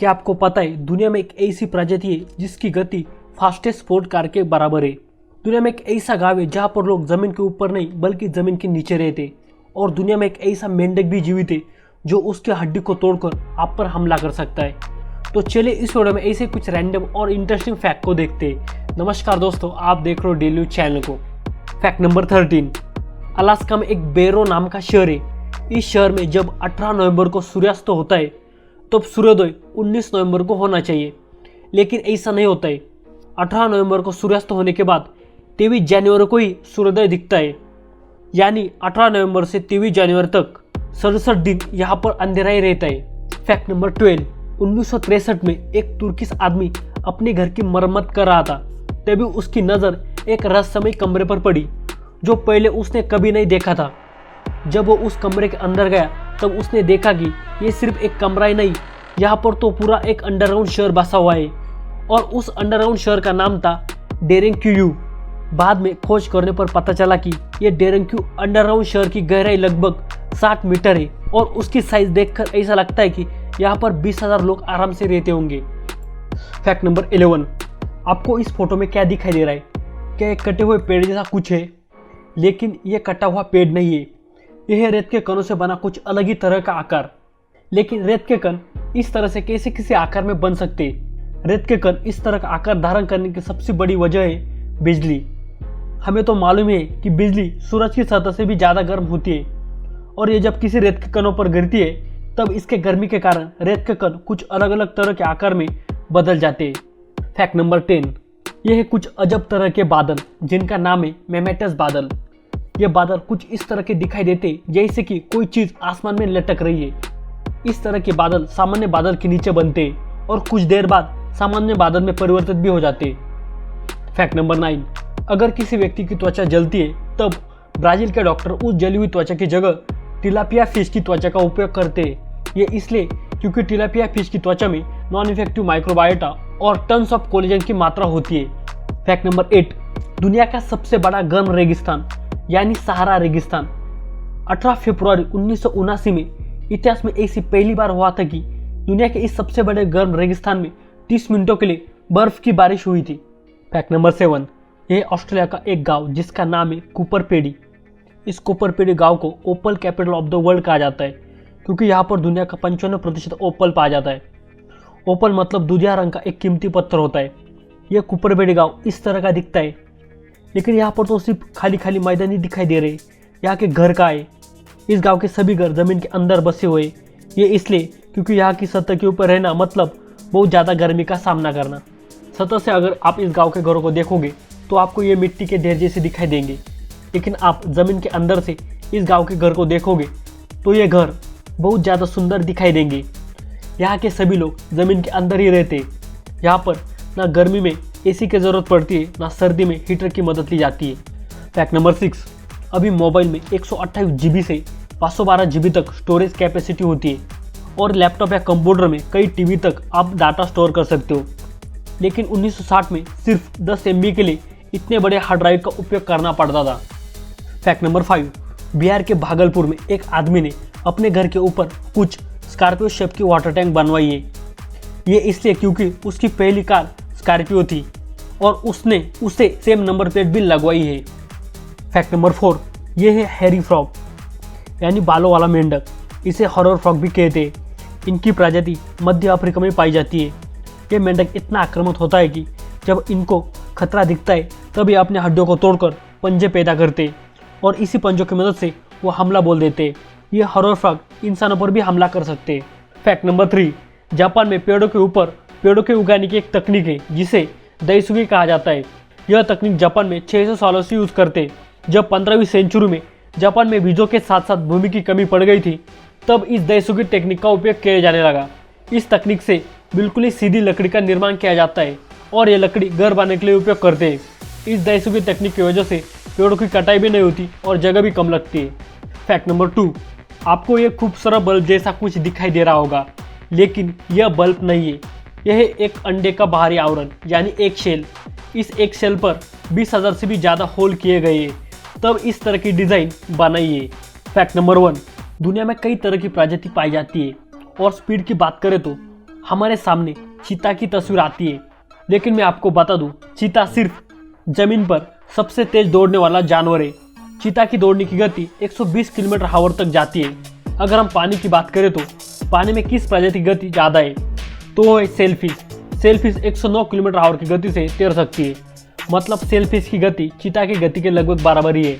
क्या आपको पता है दुनिया में एक ऐसी प्रजाति है जिसकी गति फास्टेस्ट स्पोर्ट कार के बराबर है। दुनिया में एक ऐसा गांव है जहां पर लोग जमीन के ऊपर नहीं बल्कि जमीन के नीचे रहते। और दुनिया में एक ऐसा मेंढक भी जीवित है जो उसके हड्डी को तोड़कर आप पर हमला कर सकता है। तो चलिए इस वीडियो में ऐसे कुछ रैंडम और इंटरेस्टिंग फैक्ट को देखते हैं। नमस्कार दोस्तों, आप देख रहे हो डेली न्यूज चैनल को। फैक्ट नंबर 13, अलास्का में एक बेरो नाम का शहर है। इस शहर में जब 18 नवंबर को सूर्यास्त होता है तब सूर्योदय 19 नवंबर को होना चाहिए, लेकिन ऐसा नहीं होता है। 18 नवंबर को सूर्यास्त होने के बाद 23 जनवरी को ही सूर्योदय दिखता है, यानी 18 नवंबर से 23 जनवरी तक 67 दिन यहाँ पर अंधेरा ही रहता है। फैक्ट नंबर 12, 1963 में एक तुर्किश आदमी अपने घर की मरम्मत कर रहा था, तभी उसकी नज़र एक रहस्यमय कमरे पर पड़ी जो पहले उसने कभी नहीं देखा था। जब वो उस कमरे के अंदर गया तब उसने देखा कि ये सिर्फ एक कमरा ही नहीं, यहाँ पर तो पूरा एक अंडरग्राउंड शहर बसा हुआ है। और उस अंडरग्राउंड शहर का नाम था डेरेंक्यू। बाद में खोज करने पर पता चला कि ये डेरेंक्यू अंडरग्राउंड शहर की गहराई लगभग 60 मीटर है और उसकी साइज देखकर ऐसा लगता है कि यहाँ पर 20,000 लोग आराम से रहते होंगे। फैक्ट नंबर 11, आपको इस फोटो में क्या दिखाई दे रहा है? क्या एक कटे हुए पेड़ जैसा कुछ है? लेकिन यह कटा हुआ पेड़ नहीं है, यह रेत के कणों से बना कुछ अलग ही तरह का आकार। लेकिन रेत के कण इस तरह से कैसे किसी आकार में बन सकते? रेत के कण इस तरह का आकार धारण करने की सबसे बड़ी वजह है बिजली। हमें तो मालूम है कि बिजली सूरज की सतह से भी ज़्यादा गर्म होती है, और ये जब किसी रेत के कणों पर गिरती है तब इसके गर्मी के कारण रेत के कण कुछ अलग अलग तरह के आकार में बदल जाते हैं। फैक्ट नंबर 10, यह है कुछ अजब तरह के बादल जिनका नाम है मेमेटस बादल। ये बादल कुछ इस तरह के दिखाई देते जैसे कि कोई चीज आसमान में लटक रही है। इस तरह के बादल सामान्य बादल के नीचे बनते और कुछ देर बाद सामान्य बादल में परिवर्तित भी हो जाते। फैक्ट नंबर 9, अगर किसी व्यक्ति की त्वचा जलती है तब ब्राजील के डॉक्टर उस जली हुई त्वचा की जगह टिलापिया फिश की त्वचा का उपयोग करते हैं। ये इसलिए क्योंकि टिलापिया फिश की त्वचा में नॉन इफेक्टिव माइक्रोबायोटा और टन्स ऑफ कोलेजन की मात्रा होती है। फैक्ट नंबर 8, दुनिया का सबसे बड़ा गर्म रेगिस्तान यानी सहारा रेगिस्तान 18 फरवरी 1979 में इतिहास में ऐसी पहली बार हुआ था कि दुनिया के इस सबसे बड़े गर्म रेगिस्तान में 30 मिनटों के लिए बर्फ की बारिश हुई थी। फैक्ट नंबर 7, यह ऑस्ट्रेलिया का एक गांव जिसका नाम है कूपरपेडी। इस कूपरपेडी गांव को ओपल कैपिटल ऑफ द वर्ल्ड कहा जाता है क्योंकि यहाँ पर दुनिया का 95% ओपल पाया जाता है। ओपल मतलब दूधिया रंग का एक कीमती पत्थर होता है। यह कूपरपेडी गांव इस तरह का दिखता है, लेकिन यहाँ पर तो सिर्फ खाली खाली मैदान ही दिखाई दे रहे। यहाँ के घर का है। इस गांव के सभी घर जमीन के अंदर बसे हुए। ये इसलिए क्योंकि यहाँ की सतह के ऊपर रहना मतलब बहुत ज़्यादा गर्मी का सामना करना। सतह से अगर आप इस गांव के घरों को देखोगे तो आपको ये मिट्टी के ढेर जैसे दिखाई देंगे, लेकिन आप जमीन के अंदर से इस गाँव के घर को देखोगे तो ये घर बहुत ज़्यादा सुंदर दिखाई देंगे। यहाँ के सभी लोग जमीन के अंदर ही रहते। यहाँ पर ना गर्मी में एसी की ज़रूरत पड़ती है, ना सर्दी में हीटर की मदद ली जाती है। फैक्ट नंबर 6, अभी मोबाइल में 128 GB से 512 GB तक स्टोरेज कैपेसिटी होती है और लैपटॉप या कंप्यूटर में कई टीबी तक आप डाटा स्टोर कर सकते हो। लेकिन 1960 में सिर्फ 10 MB के लिए इतने बड़े हार्ड ड्राइव का उपयोग करना पड़ता था। फैक्ट नंबर 5, बिहार के भागलपुर में एक आदमी ने अपने घर के ऊपर कुछ स्कॉर्पियो शेप की वाटर टैंक बनवाई है। ये इसलिए क्योंकि उसकी पहली कार स्कॉर्पियो थी और उसने उसे सेम नंबर प्लेट भी लगवाई है। फैक्ट नंबर 4, ये है हैरी फ्रॉग यानी बालों वाला मेंढक। इसे हॉरर फ्रॉग भी कहते हैं। इनकी प्रजाति मध्य अफ्रीका में पाई जाती है। ये मेंढक इतना आक्रामक होता है कि जब इनको खतरा दिखता है तब ये अपने हड्डियों को तोड़कर पंजे पैदा करते हैं और इसी पंजों की मदद से वो हमला बोल देते हैं। ये हॉरर फ्रॉग इंसानों पर भी हमला कर सकते हैं। फैक्ट नंबर 3, जापान में पेड़ों के ऊपर पेड़ों के उगाने की एक तकनीक है जिसे दाइसुगी कहा जाता है। यह तकनीक जापान में 600 सालों से यूज़ करते। जब 15वीं सेंचुरी में जापान में बीजों के साथ साथ भूमि की कमी पड़ गई थी तब इस दाइसुगी टेक्निक का उपयोग किया जाने लगा। इस तकनीक से बिल्कुल ही सीधी लकड़ी का निर्माण किया जाता है और यह लकड़ी घर बनाने के लिए उपयोग करते हैं। इस दाइसुगी तकनीक की वजह से पेड़ों की कटाई भी नहीं होती और जगह भी कम लगती है। फैक्ट नंबर 2, आपको यह खूबसूरत बल्ब जैसा कुछ दिखाई दे रहा होगा, लेकिन यह बल्ब नहीं है। यह है एक अंडे का बाहरी आवरण यानी एक शेल। इस एक शेल पर 20,000 से भी ज़्यादा होल किए गए हैं, तब इस तरह की डिज़ाइन बनाई है। फैक्ट नंबर 1, दुनिया में कई तरह की प्रजाति पाई जाती है और स्पीड की बात करें तो हमारे सामने चीता की तस्वीर आती है। लेकिन मैं आपको बता दूं, चीता सिर्फ जमीन पर सबसे तेज दौड़ने वाला जानवर है। चीता की दौड़ने की गति 120 किलोमीटर/आवर तक जाती है। अगर हम पानी की बात करें तो पानी में किस प्रजाति की गति ज़्यादा है, तो वो है सेलफिश। सेलफिश 109 किलोमीटर/आवर की गति से तैर सकती है। मतलब सेलफिश की गति चीता की गति के लगभग बराबर ही है।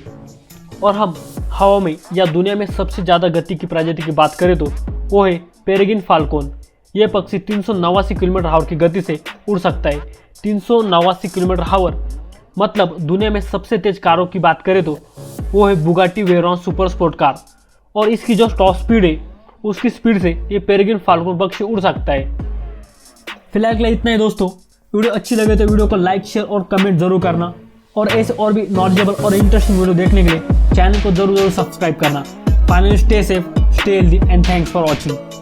और हम हवा में या दुनिया में सबसे ज़्यादा गति की प्रजाति की बात करें तो वो है पेरेग्रिन फाल्कन। ये पक्षी 389 किलोमीटर/आवर की गति से उड़ सकता है। 389 किलोमीटर/आवर मतलब दुनिया में सबसे तेज कारों की बात करें तो वो है Bugatti Veyron super sport car. और इसकी जो टॉप स्पीड है, उसकी स्पीड से ये पेरेग्रिन फाल्कन पक्षी उड़ सकता है। फिलहाल के लिए इतना ही दोस्तों। वीडियो अच्छी लगे तो वीडियो को लाइक, शेयर और कमेंट जरूर करना। और ऐसे और भी नॉलेजेबल और इंटरेस्टिंग वीडियो देखने के लिए चैनल को जरूर सब्सक्राइब करना। Finally stay safe, stay healthy and thanks for watching.